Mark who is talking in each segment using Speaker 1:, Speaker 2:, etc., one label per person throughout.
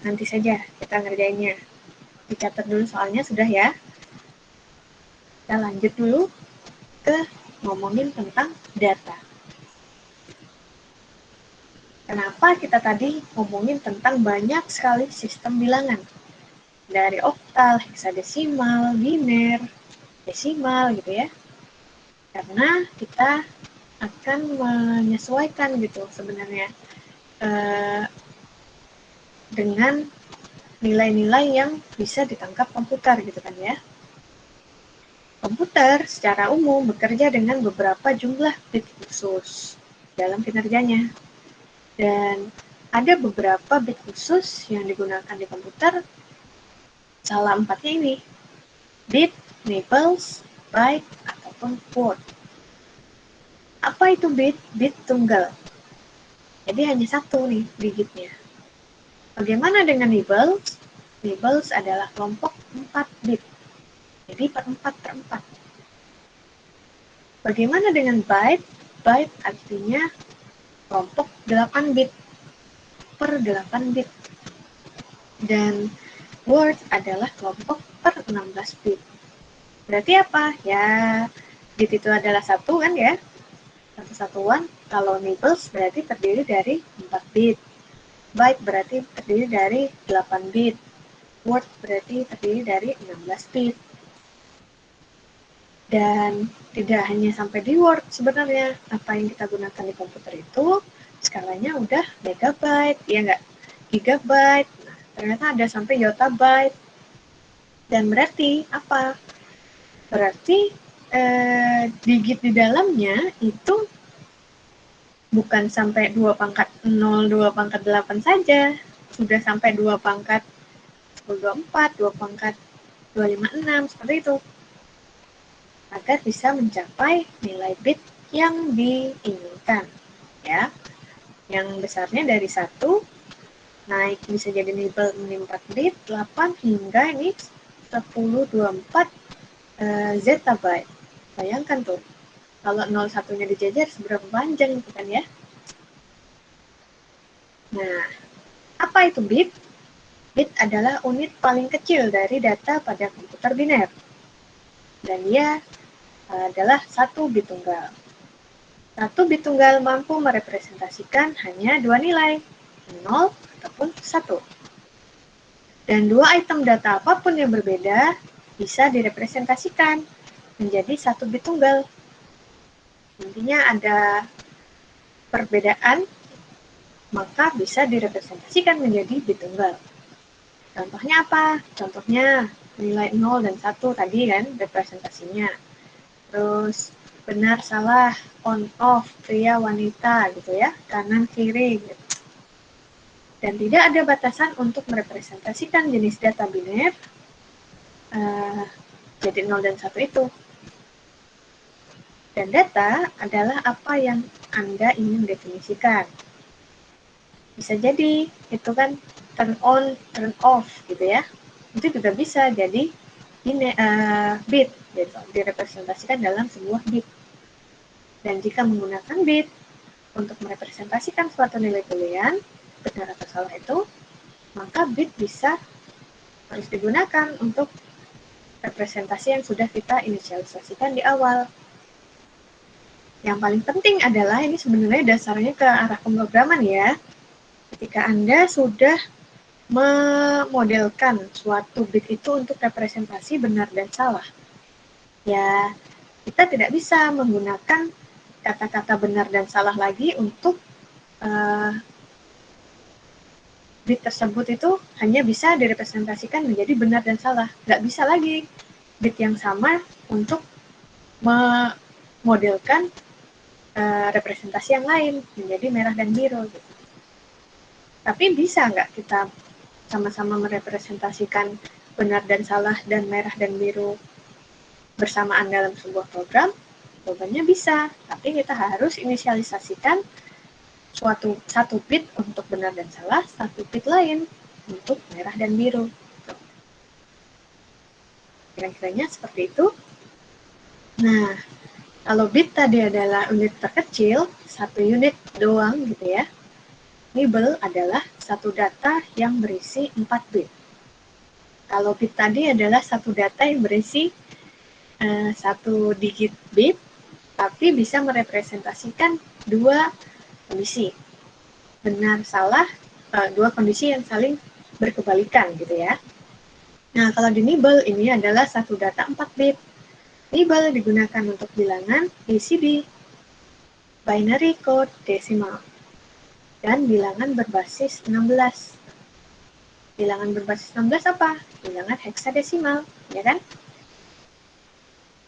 Speaker 1: nanti saja kita ngerjainnya. Dicatat dulu soalnya sudah ya. Kita lanjut dulu ke ngomongin tentang data. Kenapa kita tadi ngomongin tentang banyak sekali sistem bilangan? Dari oktal, heksadesimal, biner, desimal gitu ya. Karena kita akan menyesuaikan gitu sebenarnya dengan nilai-nilai yang bisa ditangkap komputer gitu kan ya. Komputer secara umum bekerja dengan beberapa jumlah bit khusus dalam kinerjanya. Dan ada beberapa bit khusus yang digunakan di komputer, salah empatnya ini, bit, nibbles, byte, ataupun word. Apa itu bit? Bit tunggal. Jadi hanya satu nih digitnya. Bagaimana dengan nibbles? Nibbles adalah kelompok 4 bit. Jadi per 4 per 4. Bagaimana dengan byte? Byte artinya kelompok 8 bit per 8 bit. Dan word adalah kelompok per 16 bit. Berarti apa? Ya, bit itu adalah satu kan ya? Satu satuan. Kalau nibbles berarti terdiri dari 4 bit. Byte berarti terdiri dari 8 bit. Word berarti terdiri dari 16 bit. Dan tidak hanya sampai di Word sebenarnya, apa yang kita gunakan di komputer itu skalanya udah megabyte, ya nggak? Gigabyte, nah, ternyata ada sampai yottabyte. Dan berarti apa? Berarti digit di dalamnya itu bukan sampai 2 pangkat 0, 2 pangkat 8 saja, sudah sampai 2 pangkat 1024, 2 pangkat 256, seperti itu. Agar bisa mencapai nilai bit yang diinginkan. Ya, yang besarnya dari 1 naik bisa jadi nibble 4 bit, 8 hingga ini 1024 zettabyte. Bayangkan tuh, kalau 01-nya dijajar seberapa panjang itu kan ya. Nah, apa itu bit? Bit adalah unit paling kecil dari data pada komputer biner. Dan dia adalah 1 bit tunggal. 1 bit tunggal mampu merepresentasikan hanya 2 nilai, 0 ataupun 1. Dan 2 item data apapun yang berbeda bisa direpresentasikan menjadi 1 bit tunggal. Intinya ada perbedaan, maka bisa direpresentasikan menjadi bit tunggal. Contohnya apa? Contohnya nilai 0 dan 1 tadi kan representasinya. Terus benar salah, on off, pria wanita gitu ya, kanan kiri gitu. Dan tidak ada batasan untuk merepresentasikan jenis data biner jadi 0 dan 1 itu. Dan data adalah apa yang Anda ingin definisikan. Bisa jadi itu kan turn on, turn off gitu ya. Itu juga bisa jadi bit gitu, direpresentasikan dalam sebuah bit. Dan jika menggunakan bit untuk merepresentasikan suatu nilai boolean, benar atau salah itu, maka bit bisa harus digunakan untuk representasi yang sudah kita inisialisasikan di awal. Yang paling penting adalah ini sebenarnya dasarnya ke arah pemrograman ya. Ketika Anda sudah memodelkan suatu bit itu untuk representasi benar dan salah, ya kita tidak bisa menggunakan kata-kata benar dan salah lagi untuk bit tersebut itu hanya bisa direpresentasikan menjadi benar dan salah. Nggak bisa lagi bit yang sama untuk memodelkan representasi yang lain menjadi merah dan biru. Gitu. Tapi bisa nggak kita sama-sama merepresentasikan benar dan salah dan merah dan biru bersamaan dalam sebuah program? Jawabannya bisa, tapi kita harus inisialisasikan satu bit untuk benar dan salah, satu bit lain untuk merah dan biru. Kira-kiranya seperti itu. Nah, kalau bit tadi adalah unit terkecil, 1 unit doang gitu ya. Nibble adalah satu data yang berisi 4 bit. Kalau bit tadi adalah satu data yang berisi satu digit bit, tapi bisa merepresentasikan dua kondisi. Benar, salah, dua kondisi yang saling berkebalikan gitu ya. Nah, kalau di nibble ini adalah satu data 4 bit. Nibble digunakan untuk bilangan BCD, binary code decimal, dan bilangan berbasis 16. Bilangan berbasis 16 apa? Bilangan heksadesimal, ya kan?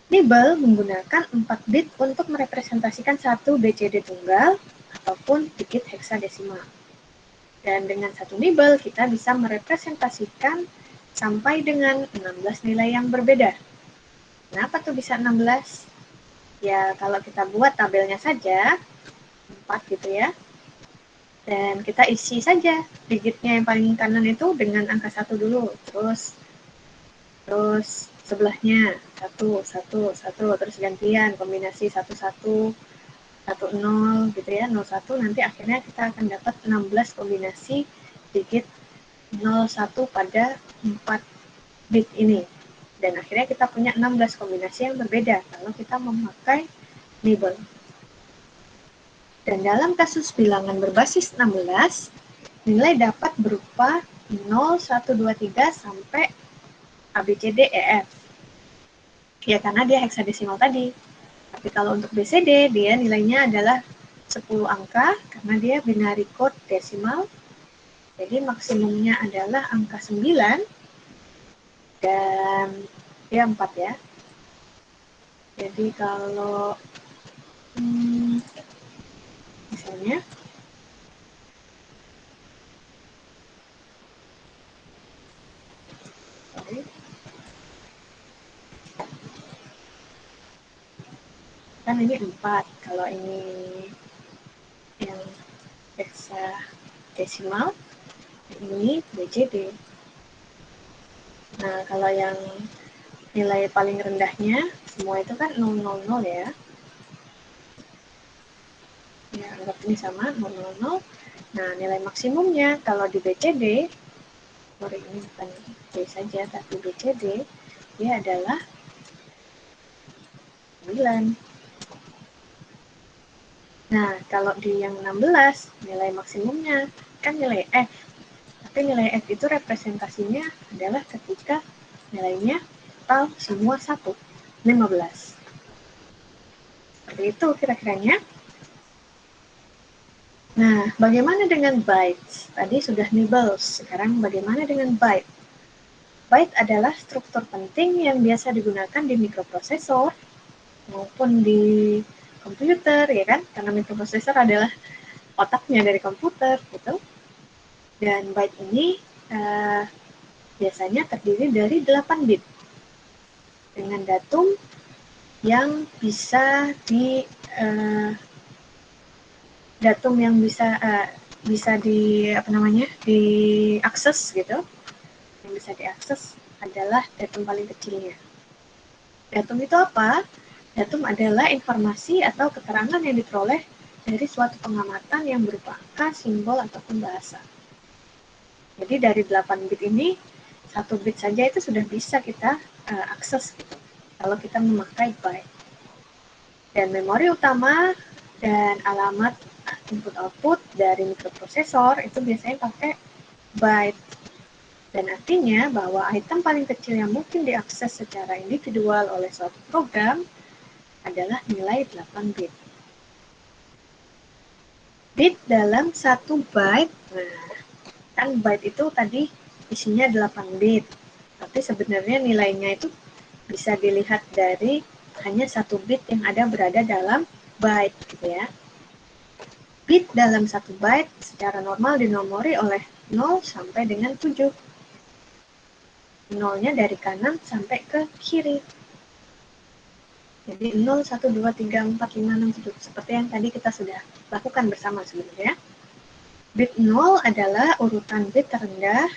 Speaker 1: Nibble menggunakan 4 bit untuk merepresentasikan satu BCD tunggal ataupun digit heksadesimal. Dan dengan satu nibble kita bisa merepresentasikan sampai dengan 16 nilai yang berbeda. Kenapa tuh bisa 16? Ya, kalau kita buat tabelnya saja, 4 gitu ya. Dan kita isi saja digitnya yang paling kanan itu dengan angka 1 dulu. Terus sebelahnya 1, 1, 1, terus gantian kombinasi 1, 1, 1, 0 gitu ya, 0, 1, nanti akhirnya kita akan dapat 16 kombinasi digit 0, 1 pada 4 bit ini. Dan akhirnya kita punya 16 kombinasi yang berbeda kalau kita memakai nibble. Dan dalam kasus bilangan berbasis 16, nilai dapat berupa 0, 1, 2, 3 sampai ABCDEF. Ya, karena dia heksadesimal tadi. Tapi kalau untuk BCD, dia nilainya adalah 10 angka, karena dia binary code desimal. Jadi maksimumnya adalah angka 9, dan dia 4 ya. Jadi kalau misalnya kan ini 4, kalau ini yang heksadesimal, ini BCD. Nah, kalau yang nilai paling rendahnya, semua itu kan 000 ya. Ya, anggap ini sama, 000. Nah, nilai maksimumnya kalau di BCD, sorry ini bukan B saja, tapi BCD, dia adalah 9. Nah, kalau di yang 16, nilai maksimumnya kan nilai F. Tapi nilai F itu representasinya adalah ketika nilainya total semua 1, 15. Seperti itu kira-kiranya. Nah, bagaimana dengan bytes? Tadi sudah nibbles, sekarang bagaimana dengan byte? Byte adalah struktur penting yang biasa digunakan di mikroprosesor maupun di komputer, ya kan? Karena mikroprosesor adalah otaknya dari komputer, gitu. Dan byte ini biasanya terdiri dari 8 bit dengan datum yang bisa diakses gitu. Yang bisa diakses adalah datum paling kecilnya. Datum itu apa? Datum adalah informasi atau keterangan yang diperoleh dari suatu pengamatan yang berupa angka, simbol, ataupun bahasa. Jadi dari 8 bit ini, 1 bit saja itu sudah bisa kita akses gitu, kalau kita memakai byte. Dan memori utama dan alamat input-output dari mikroprosesor itu biasanya pakai byte. Dan artinya bahwa item paling kecil yang mungkin diakses secara individual oleh suatu program adalah nilai 8 bit. Bit dalam 1 byte, nah kan byte itu tadi isinya 8 bit, tapi sebenarnya nilainya itu bisa dilihat dari hanya 1 bit yang berada dalam byte gitu ya. Bit dalam 1 byte secara normal dinomori oleh 0 sampai dengan 7. 0-nya dari kanan sampai ke kiri. Jadi 0, 1, 2, 3, 4, 5, 6, 7. Seperti yang tadi kita sudah lakukan bersama sebenarnya. Bit 0 adalah urutan bit terendah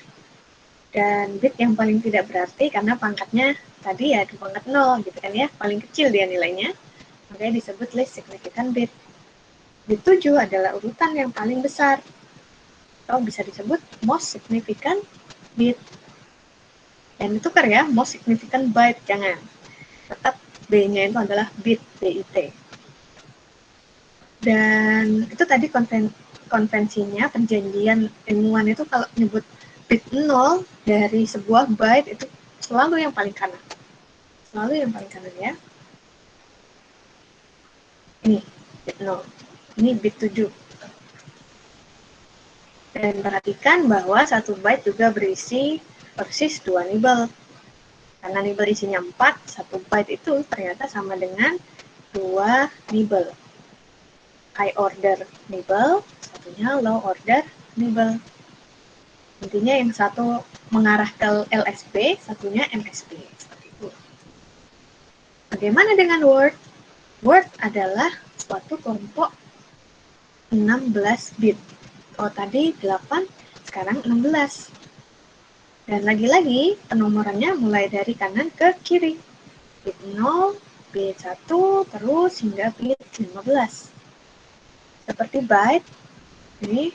Speaker 1: dan bit yang paling tidak berarti karena pangkatnya tadi ya pangkat 0 gitu kan ya. Paling kecil dia nilainya. Makanya disebut least significant bit. Bit 7 adalah urutan yang paling besar. atau bisa disebut most significant bit. Dan ditukar ya, most significant byte, jangan. Tetap B-nya itu adalah bit, BIT. Dan itu tadi konvensinya, perjanjian ilmuwan itu kalau nyebut bit 0 dari sebuah byte itu selalu yang paling kanan. Selalu yang paling kanan ya. Ini bit 0. Ini bit 7. Dan perhatikan bahwa satu byte juga berisi persis 2 nibel. Karena nibel isinya 4, satu byte itu ternyata sama dengan 2 nibel. High order nibel, satunya low order nibel. Intinya yang satu mengarah ke LSB, satunya MSB. Seperti itu. Bagaimana dengan word? Word adalah suatu kelompok 16 bit. Oh, tadi 8, sekarang 16. Dan lagi-lagi penomorannya mulai dari kanan ke kiri. Bit 0, bit 1, terus hingga bit 15. Seperti byte, ini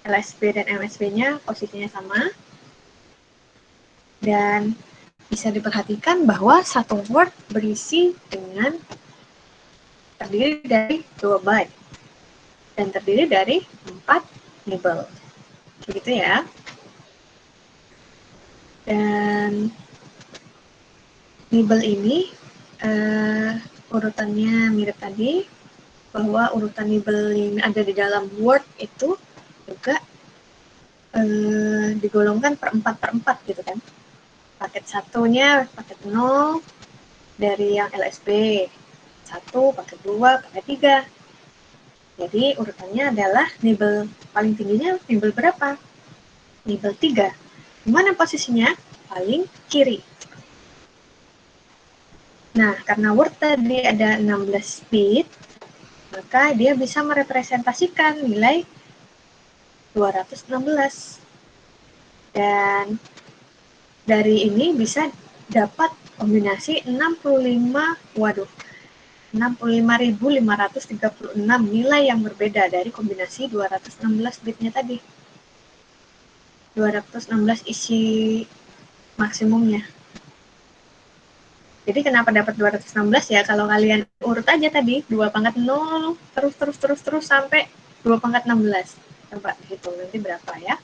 Speaker 1: LSB dan MSB-nya posisinya sama. Dan bisa diperhatikan bahwa satu word berisi dengan terdiri dari 2 byte dan terdiri dari 4 nibel. Begitu ya. Dan nibel ini urutannya mirip tadi, bahwa urutan nibel yang ada di dalam word itu juga digolongkan per 4 gitu kan. Paket satunya paket 0 dari yang LSB, 1, paket 2, paket 3. Jadi urutannya adalah nibel paling tingginya nibel berapa? Nibel 3. Di mana posisinya? Paling kiri. Nah, karena word tadi ada 16 bit, maka dia bisa merepresentasikan nilai 216. Dan dari ini bisa dapat kombinasi 65.536 nilai yang berbeda dari kombinasi 216 bitnya tadi. 216 isi maksimumnya. Jadi kenapa dapat 216 ya? Kalau kalian urut aja tadi 2 pangkat 0 terus sampai 2 pangkat 16. Coba hitung nanti berapa ya.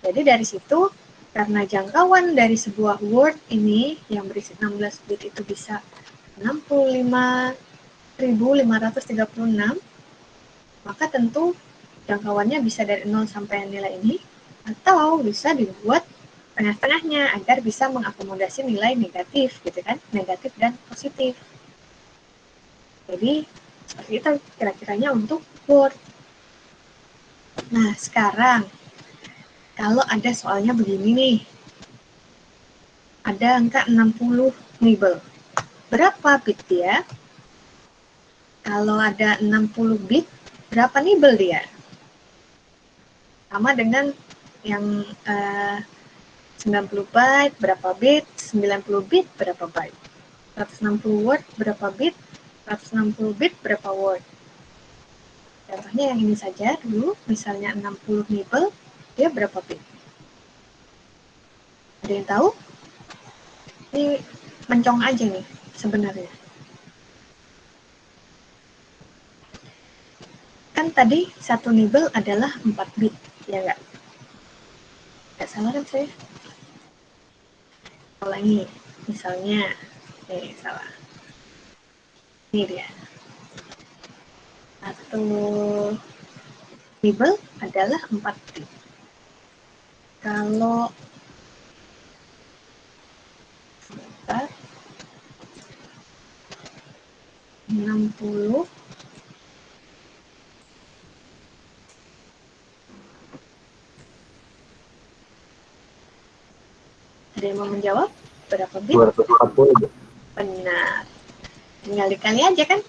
Speaker 1: Jadi dari situ karena jangkauan dari sebuah word ini yang berisi 16 bit itu bisa 65.536, maka tentu jangkauannya bisa dari 0 sampai nilai ini, atau bisa dibuat tengah-tengahnya agar bisa mengakomodasi nilai negatif, gitu kan, negatif dan positif. Jadi seperti itu kira-kiranya untuk word. Nah sekarang kalau ada soalnya begini nih, ada angka 60 nibel. Berapa bit dia? Kalau ada 60 bit, berapa nibel dia? Sama dengan yang 90 byte, berapa bit? 90 bit, berapa byte? 160 word, berapa bit? 160 bit, berapa word? Contohnya yang ini saja dulu, misalnya 60 nibel, dia berapa bit? Ada yang tahu? Ini mencong aja nih sebenarnya. Kan tadi satu nibel adalah 4 bit, ya nggak? Nggak salah kan saya? Ulangi, misalnya, salah. Ini dia. Satu nibel adalah 4 bit. Kalau 60 ada yang mau menjawab? Berapa bit?
Speaker 2: 240.
Speaker 1: Benar. Tinggal dikali aja kan?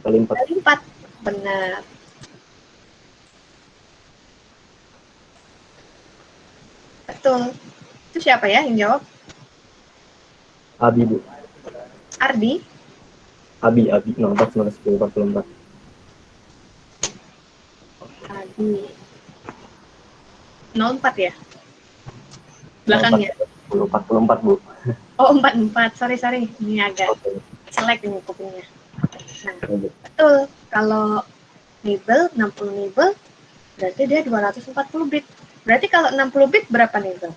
Speaker 2: Kali 4.
Speaker 1: Kali 4. Benar. Betul. Itu siapa ya yang jawab?
Speaker 2: Abi, Bu.
Speaker 1: Ardi?
Speaker 2: Abi 16 minus 10 44.
Speaker 1: Ardi. 04 ya? Belakangnya.
Speaker 2: 44, Bu.
Speaker 1: Oh, 44. Sorry. Ini agak
Speaker 2: Oke.
Speaker 1: selek ini kupingnya. Nah,
Speaker 2: Lanjut.
Speaker 1: betul. Kalau nibble, 60 nibble, berarti dia 240 bit. Berarti kalau 60 bit berapa nibble?